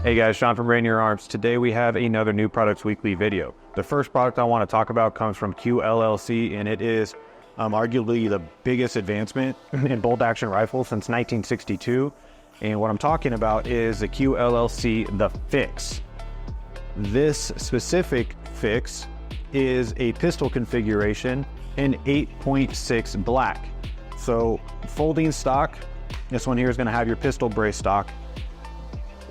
Hey guys, Sean from Rainier Arms. Today we have another new products weekly video. The first product I want to talk about comes from Q LLC, and it is arguably the biggest advancement in bolt action rifles since 1962. And what I'm talking about is the Q LLC, the Fix. This specific Fix is a pistol configuration in 8.6 black. So folding stock, this one here is going to have your pistol brace stock.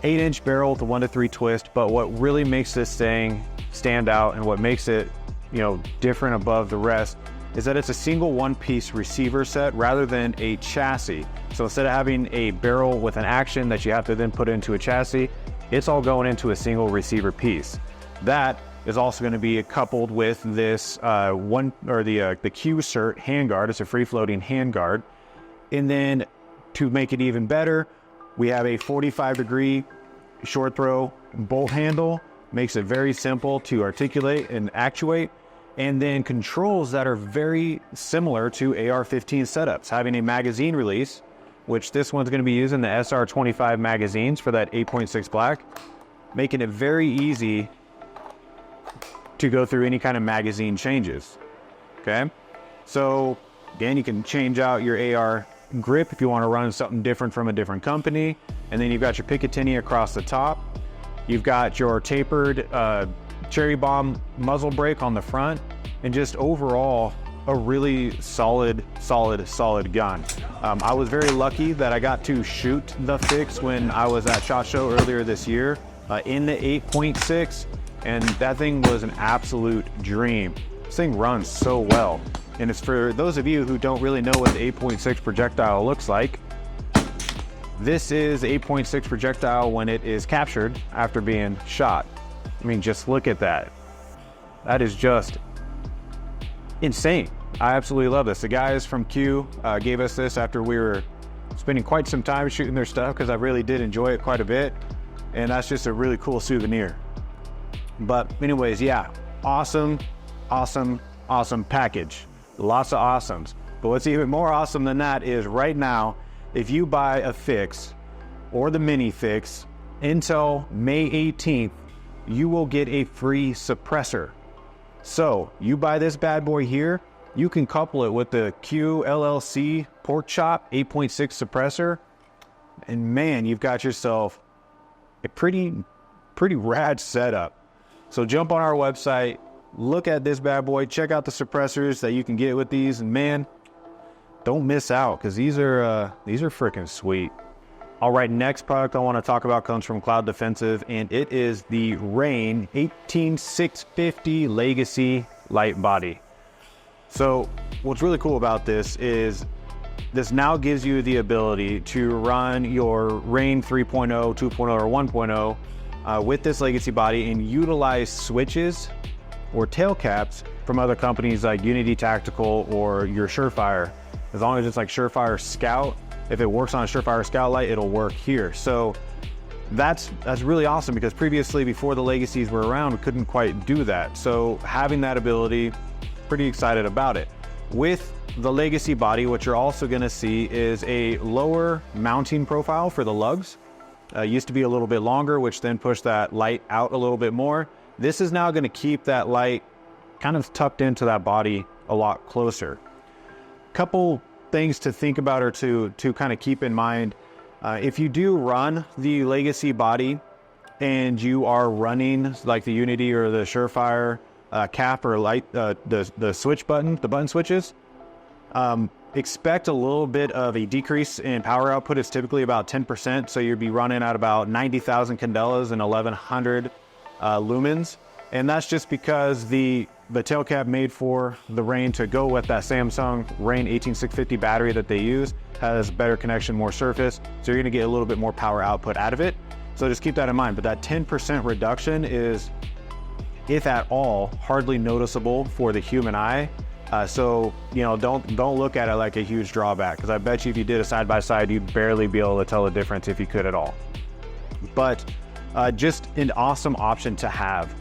8-inch barrel with a 1-to-3 twist, but what really makes this thing stand out and what makes it, different above the rest is that it's a single one-piece receiver set rather than a chassis. So instead of having a barrel with an action that you have to then put into a chassis, it's all going into a single receiver piece. That is also going to be coupled with this the Q-Cert handguard. It's a free-floating handguard. And then to make it even better, we have a 45-degree short throw bolt handle, makes it very simple to articulate and actuate, and then controls that are very similar to AR-15 setups, having a magazine release, which this one's going to be using the SR25 magazines for that 8.6 black, making it very easy to go through any kind of magazine changes. Okay, so again, you can change out your AR grip if you want to run something different from a different company. And then you've got your Picatinny across the top. You've got your tapered cherry bomb muzzle brake on the front, and just overall a really solid gun. I was very lucky that I got to shoot the Fix when I was at SHOT Show earlier this year in the 8.6, and that thing was an absolute dream. This thing runs so well. And it's for those of you who don't really know what the 8.6 projectile looks like. This is 8.6 projectile when it is captured after being shot. I mean, just look at that. That is just insane. I absolutely love this. The guys from Q gave us this after we were spending quite some time shooting their stuff, because I really did enjoy it quite a bit. And that's just a really cool souvenir. But anyways, yeah, awesome package. Lots of awesomes. But what's even more awesome than that is right now, if you buy a Fix or the Mini Fix until May 18th, you will get a free suppressor. So you buy this bad boy here, you can couple it with the Q LLC pork chop 8.6 suppressor, and man, you've got yourself a pretty rad setup. So jump on our website, look at this bad boy, check out the suppressors that you can get with these, and man, don't miss out, because these are freaking sweet. All right, next product I want to talk about comes from Cloud Defensive, and it is the Rain 18650 Legacy Light Body. So what's really cool about this is this now gives you the ability to run your Rain 3.0, 2.0, or 1.0 with this Legacy body and utilize switches or tail caps from other companies like Unity Tactical or your Surefire. As long as it's like Surefire Scout, if it works on a Surefire Scout light, it'll work here. So that's really awesome, because previously, before the Legacies were around, we couldn't quite do that. So having that ability, pretty excited about it. With the Legacy body, what you're also going to see is a lower mounting profile for the lugs. Used to be a little bit longer, which then pushed that light out a little bit more. This is now going to keep that light kind of tucked into that body a lot closer. Couple things to think about or to kind of keep in mind. If you do run the Legacy body and you are running like the Unity or the Surefire cap or light, the switch button, the button switches, expect a little bit of a decrease in power output. It's typically about 10%, so you'd be running at about 90,000 candelas and 1100 lumens, and that's just because the tail cap made for the Rain to go with that Samsung Rain 18650 battery that they use has better connection, more surface, so you're going to get a little bit more power output out of it. So just keep that in mind. But that 10% reduction is, if at all, hardly noticeable for the human eye. So don't look at it like a huge drawback, because I bet you if you did a side-by-side, you'd barely be able to tell the difference if you could at all. But just an awesome option to have.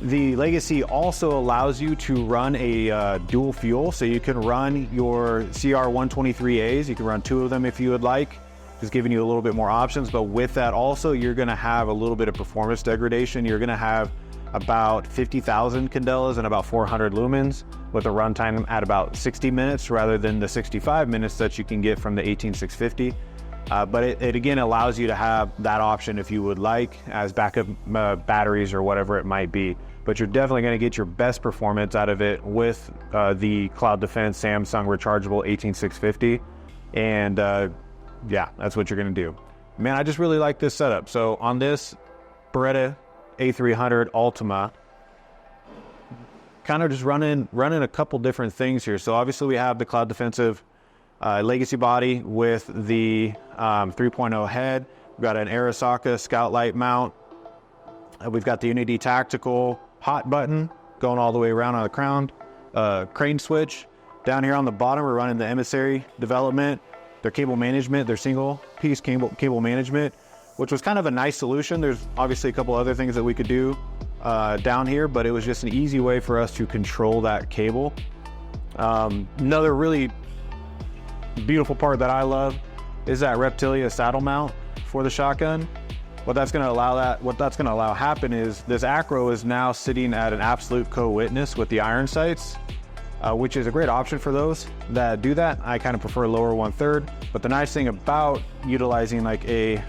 The Legacy also allows you to run a dual fuel, so you can run your CR123As. You can run 2 of them if you would like. just giving you a little bit more options. But with that also, you're going to have a little bit of performance degradation. You're going to have about 50,000 candelas and about 400 lumens with a runtime at about 60 minutes rather than the 65 minutes that you can get from the 18650. But it again allows you to have that option if you would like as backup batteries or whatever it might be. But you're definitely going to get your best performance out of it with the Cloud Defense Samsung rechargeable 18650. And yeah, that's what you're going to do. Man, I just really like this setup. So on this Beretta A300 Ultima, kind of just running a couple different things here. So obviously we have the Cloud Defensive Legacy body with the 3.0 head. We've got an Arisaka Scout Light mount. We've got the Unity Tactical hot button going all the way around on the crown. Crane switch. Down here on the bottom, we're running the Emissary development, their cable management, their single piece cable management, which was kind of a nice solution. There's obviously a couple other things that we could do down here, but it was just an easy way for us to control that cable. Another really beautiful part that I love is that Reptilia saddle mount for the shotgun. What that's going to allow happen is this acro is now sitting at an absolute co-witness with the iron sights, which is a great option for those that do that. I kind of prefer lower 1/3, but the nice thing about utilizing like a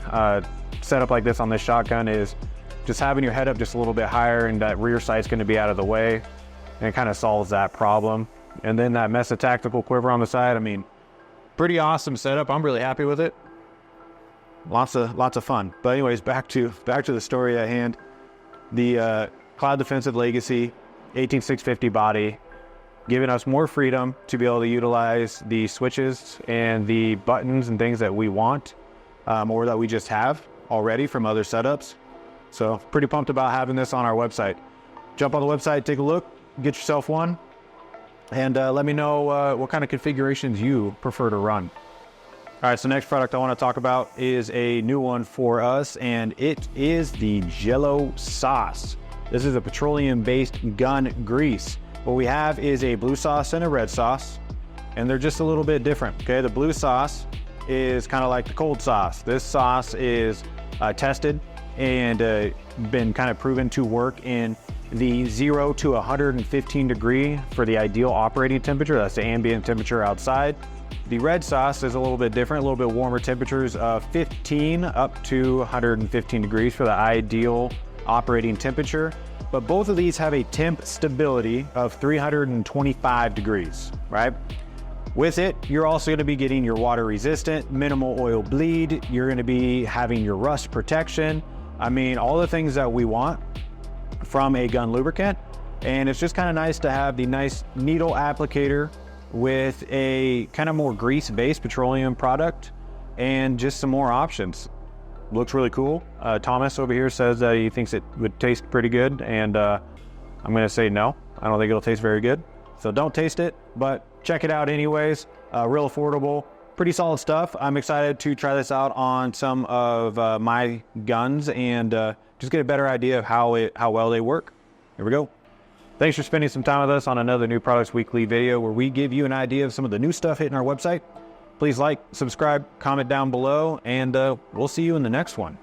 setup like this on this shotgun is just having your head up just a little bit higher, and that rear sight's going to be out of the way, and it kind of solves that problem. And then that Mesa Tactical quiver on the side. I mean, pretty awesome setup. I'm really happy with it. Lots of fun. But anyways, back to the story at hand. The Cloud Defensive Legacy 18650 body, giving us more freedom to be able to utilize the switches and the buttons and things that we want, or that we just have already from other setups. So pretty pumped about having this on our website. Jump on the website, take a look, get yourself one, and let me know what kind of configurations you prefer to run. All right, so next product I want to talk about is a new one for us, and it is the Jello Sauce. This is a petroleum-based gun grease. What we have is a blue sauce and a red sauce, and they're just a little bit different, okay? The blue sauce is kind of like the cold sauce. This sauce is tested and been kind of proven to work in the 0 to 115 degree for the ideal operating temperature. That's the ambient temperature outside. The red sauce is a little bit different, a little bit warmer temperatures of 15 up to 115 degrees for the ideal operating temperature. But both of these have a temp stability of 325 degrees, right? With it, you're also going to be getting your water resistant, minimal oil bleed. You're going to be having your rust protection. I mean, all the things that we want from a gun lubricant. And it's just kind of nice to have the nice needle applicator with a kind of more grease-based petroleum product and just some more options. Looks really cool. Thomas over here says that he thinks it would taste pretty good, and I'm going to say no. I don't think it'll taste very good. So don't taste it, but check it out anyways. Real affordable, pretty solid stuff. I'm excited to try this out on some of my guns and just get a better idea of how well they work. Here we go. Thanks for spending some time with us on another New Products Weekly video where we give you an idea of some of the new stuff hitting our website. Please like, subscribe, comment down below, and we'll see you in the next one.